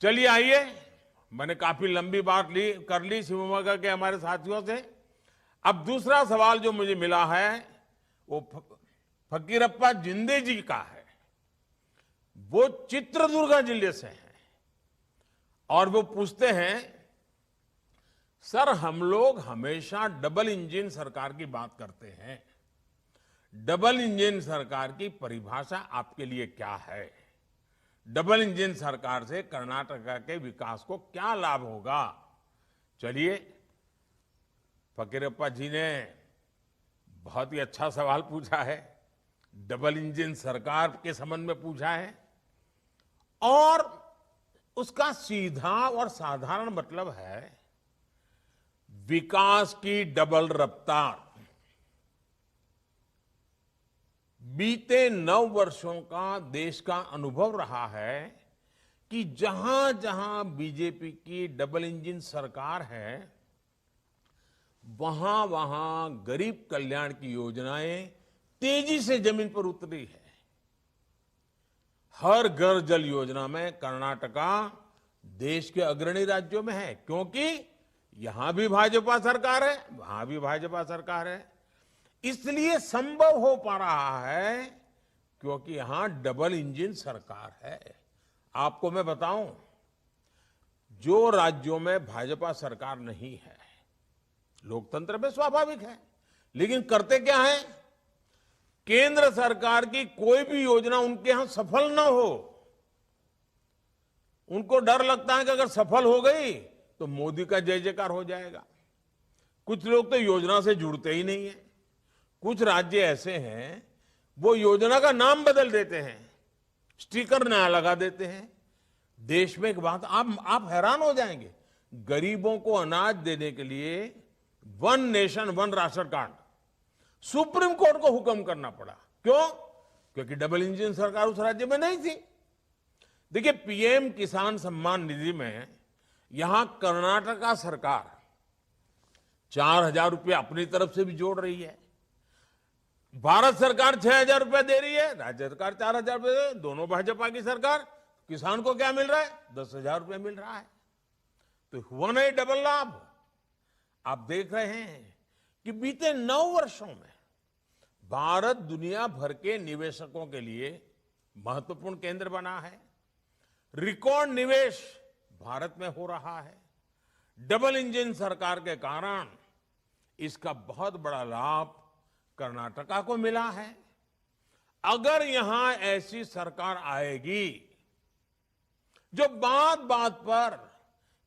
चलिए आइए, मैंने काफी लंबी बात कर ली शिवमोगा के हमारे साथियों से। अब दूसरा सवाल जो मुझे मिला है वो फकीरप्पा जिंदे जी का है। वो चित्रदुर्ग जिले से हैं और वो पूछते हैं, सर हम लोग हमेशा डबल इंजन सरकार की बात करते हैं। डबल इंजन सरकार की परिभाषा आपके लिए क्या है? डबल इंजन सरकार से कर्नाटका के विकास को क्या लाभ होगा? चलिए, फकीरप्पा जी ने बहुत ही अच्छा सवाल पूछा है। डबल इंजन सरकार के संबंध में पूछा है और उसका सीधा और साधारण मतलब है विकास की डबल रफ्तार। बीते 9 वर्षों का देश का अनुभव रहा है कि जहां जहां बीजेपी की डबल इंजन सरकार है वहां वहां गरीब कल्याण की योजनाएं तेजी से जमीन पर उतरी है। हर घर जल योजना में कर्नाटका देश के अग्रणी राज्यों में है, क्योंकि यहां भी भाजपा सरकार है, वहां भी भाजपा सरकार है। इसलिए संभव हो पा रहा है क्योंकि यहां डबल इंजन सरकार है। आपको मैं बताऊं, जो राज्यों में भाजपा सरकार नहीं है, लोकतंत्र में स्वाभाविक है, लेकिन करते क्या है, केंद्र सरकार की कोई भी योजना उनके यहां सफल ना हो, उनको डर लगता है कि अगर सफल हो गई तो मोदी का जय जयकार हो जाएगा। कुछ लोग तो योजना से जुड़ते ही नहीं है। कुछ राज्य ऐसे हैं वो योजना का नाम बदल देते हैं, स्टिकर नया लगा देते हैं। देश में एक बात आप हैरान हो जाएंगे, गरीबों को अनाज देने के लिए one nation one ration card supreme court को हुक्म करना पड़ा। क्यों? क्योंकि डबल इंजन सरकार उस राज्य में नहीं थी। देखिए, पीएम किसान सम्मान निधि में यहां कर्नाटका सरकार 4,000 रुपये अपनी तरफ से भी जोड़ रही है। भारत सरकार 6,000 रुपये दे रही है, राज्य सरकार 4,000 रुपये, दोनों भाजपा की सरकार। किसान को क्या मिल रहा है? 10,000 रुपये मिल रहा है। तो हुआ नहीं डबल लाभ। आप देख रहे हैं कि बीते 9 वर्षों में भारत दुनिया भर के निवेशकों के लिए महत्वपूर्ण केंद्र बना है। रिकॉर्ड निवेश भारत में हो रहा है। डबल इंजन सरकार के कारण इसका बहुत बड़ा लाभ कर्नाटका को मिला है। अगर यहां ऐसी सरकार आएगी जो बात बात पर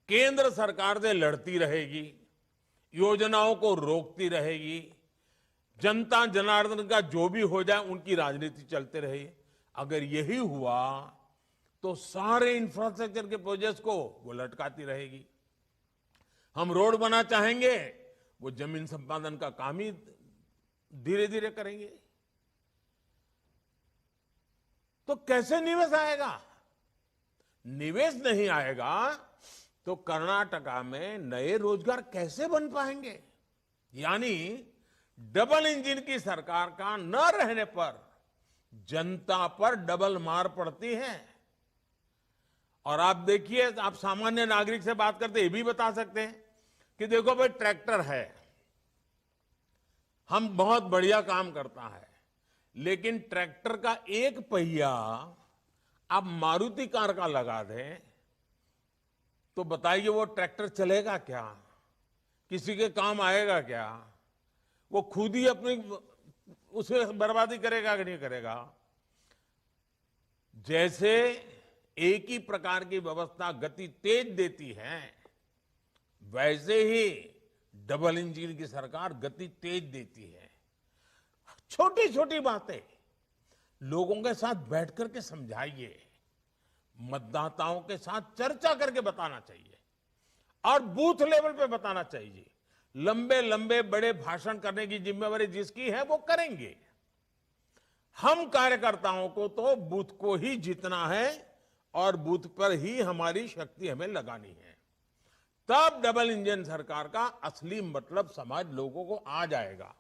केंद्र सरकार से लड़ती रहेगी, योजनाओं को रोकती रहेगी, जनता जनार्दन का जो भी हो जाए उनकी राजनीति चलते रहे, अगर यही हुआ तो सारे इंफ्रास्ट्रक्चर के प्रोजेक्ट्स को वो लटकाती रहेगी। हम रोड बना चाहेंगे, वो जमीन संपादन का काम ही धीरे धीरे करेंगे। तो कैसे निवेश आएगा? निवेश नहीं आएगा तो कर्नाटका में नए रोजगार कैसे बन पाएंगे? यानी डबल इंजन की सरकार का न रहने पर जनता पर डबल मार पड़ती है। और आप देखिए, आप सामान्य नागरिक से बात करते ये भी बता सकते हैं कि देखो भाई, ट्रैक्टर है, हम बहुत बढ़िया काम करता है, लेकिन ट्रैक्टर का एक पहिया आप मारुति कार का लगा दें तो बताइए वो ट्रैक्टर चलेगा क्या? किसी के काम आएगा क्या? वो खुद ही अपनी उसे बर्बादी करेगा कि नहीं करेगा? जैसे एक ही प्रकार की व्यवस्था गति तेज देती है, वैसे ही डबल इंजन की सरकार गति तेज देती है। छोटी छोटी बातें लोगों के साथ बैठ करके समझाइए, मतदाताओं के साथ चर्चा करके बताना चाहिए और बूथ लेवल पे बताना चाहिए। लंबे लंबे बड़े भाषण करने की जिम्मेवारी जिसकी है वो करेंगे। हम कार्यकर्ताओं को तो बूथ को ही जीतना है और बूथ पर ही हमारी शक्ति हमें लगानी है। तब डबल इंजन सरकार का असली मतलब समझ लोगों को आ जाएगा।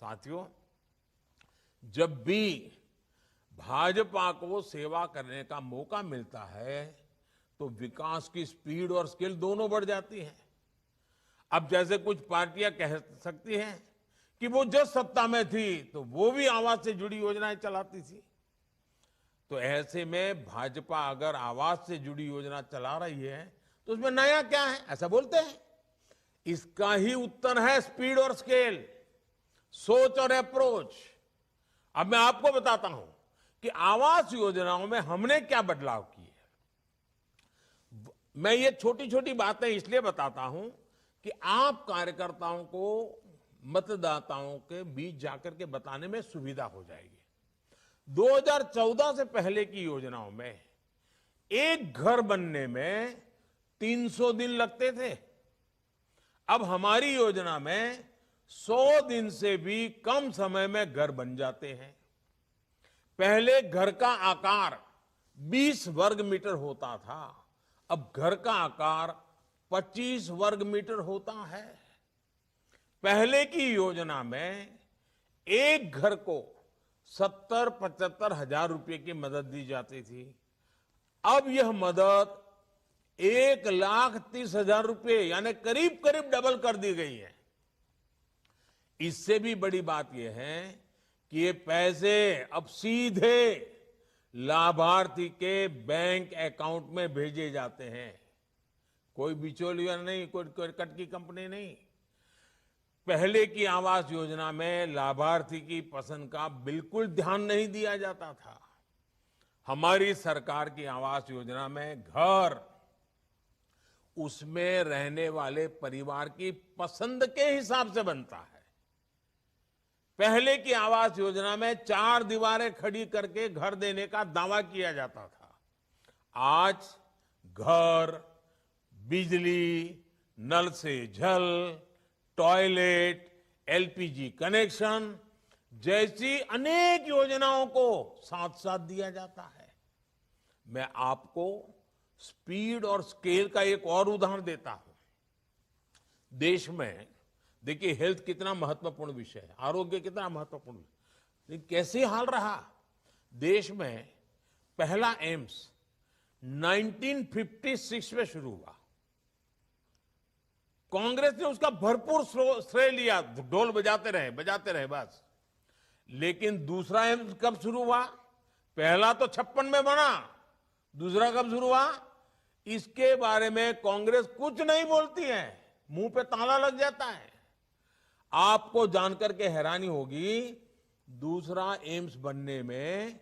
साथियों, जब भी भाजपा को सेवा करने का मौका मिलता है तो विकास की स्पीड और स्केल दोनों बढ़ जाती है। अब जैसे कुछ पार्टियां कह सकती हैं कि वो जब सत्ता में थी तो वो भी आवास से जुड़ी योजनाएं चलाती थी, तो ऐसे में भाजपा अगर आवास से जुड़ी योजना चला रही है तो उसमें नया क्या है, ऐसा बोलते हैं। इसका ही उत्तर है स्पीड और स्केल, सोच और अप्रोच। अब मैं आपको बताता हूं कि आवास योजनाओं में हमने क्या बदलाव किए। मैं ये छोटी छोटी बातें इसलिए बताता हूं कि आप कार्यकर्ताओं को मतदाताओं के बीच जाकर के बताने में सुविधा हो जाएगी। 2014 से पहले की योजनाओं में एक घर बनने में 300 दिन लगते थे। अब हमारी योजना में 100 दिन से भी कम समय में घर बन जाते हैं। पहले घर का आकार 20 वर्ग मीटर होता था, अब घर का आकार 25 वर्ग मीटर होता है। पहले की योजना में एक घर को 70-75 हजार रुपए की मदद दी जाती थी। अब यह मदद 1,30,000 रुपए यानी करीब करीब डबल कर दी गई है। इससे भी बड़ी बात यह है कि ये पैसे अब सीधे लाभार्थी के बैंक अकाउंट में भेजे जाते हैं। कोई बिचौलिया नहीं, कोई कट की कंपनी नहीं। पहले की आवास योजना में लाभार्थी की पसंद का बिल्कुल ध्यान नहीं दिया जाता था। हमारी सरकार की आवास योजना में घर उसमें रहने वाले परिवार की पसंद के हिसाब से बनता है। पहले की आवास योजना में 4 दीवारें खड़ी करके घर देने का दावा किया जाता था। आज घर, बिजली, नल से जल, टॉयलेट, एलपीजी कनेक्शन जैसी अनेक योजनाओं को साथ साथ दिया जाता है। मैं आपको स्पीड और स्केल का एक और उदाहरण देता हूं। देश में देखिए हेल्थ कितना महत्वपूर्ण विषय है, आरोग्य कितना महत्वपूर्ण है, लेकिन कैसे हाल रहा। देश में पहला एम्स 1956 में शुरू हुआ। कांग्रेस ने उसका भरपूर श्रेय लिया, ढोल बजाते रहे बस। लेकिन दूसरा एम्स कब शुरू हुआ? पहला तो 56 में बना, दूसरा कब शुरू हुआ इसके बारे में कांग्रेस कुछ नहीं बोलती है, मुंह पे ताला लग जाता है। आपको जानकर के हैरानी होगी, दूसरा एम्स बनने में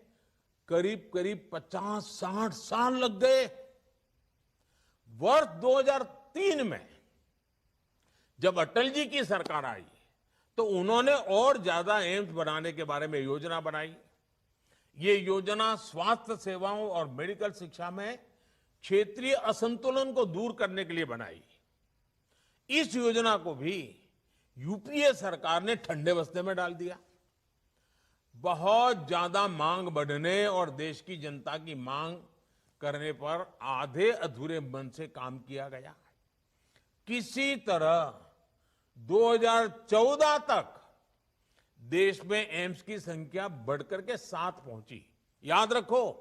करीब करीब 50-60 साल लग गए। वर्ष 2003 में जब अटल जी की सरकार आई तो उन्होंने और ज्यादा एम्स बनाने के बारे में योजना बनाई। ये योजना स्वास्थ्य सेवाओं और मेडिकल शिक्षा में क्षेत्रीय असंतुलन को दूर करने के लिए बनाई। इस योजना को भी यूपीए सरकार ने ठंडे बस्ते में डाल दिया। बहुत ज्यादा मांग बढ़ने और देश की जनता की मांग करने पर आधे अधूरे मन से काम किया गया। किसी तरह 2014 तक देश में एम्स की संख्या बढ़कर के 7 पहुंची। याद रखो,